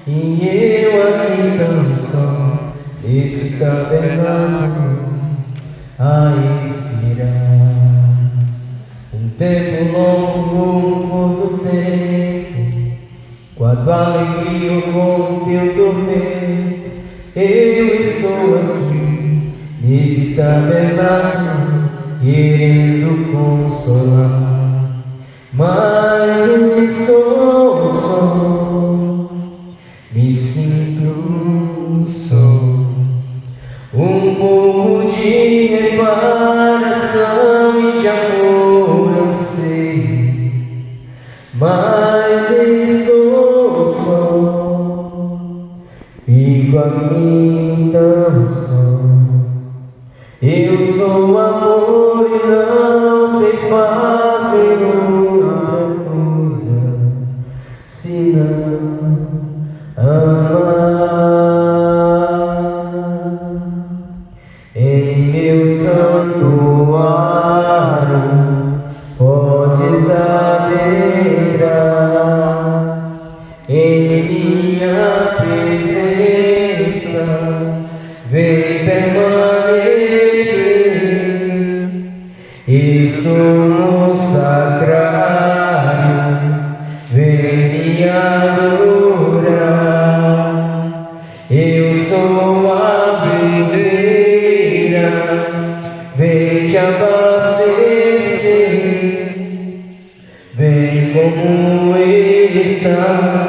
E eu aqui tão só, nesse tabernáculo, a expirar. Um tempo longo, curto tempo, com a tua alegria ou com o teu tormento, eu estou aqui, nesse tabernáculo, querendo consolar. Mas eu estou só, me sinto só. Um pouco de reparação e de amor eu sei, mas eu estou só, fico aqui tão só. Eu sou amor e não sei fazer outra coisa senão amar. Em meu santuário podes adentrar, em minha presença vem permanecer. Estou no sacrário, vem me adorar. Eu sou a videira, vem te abastecer. Vem como está.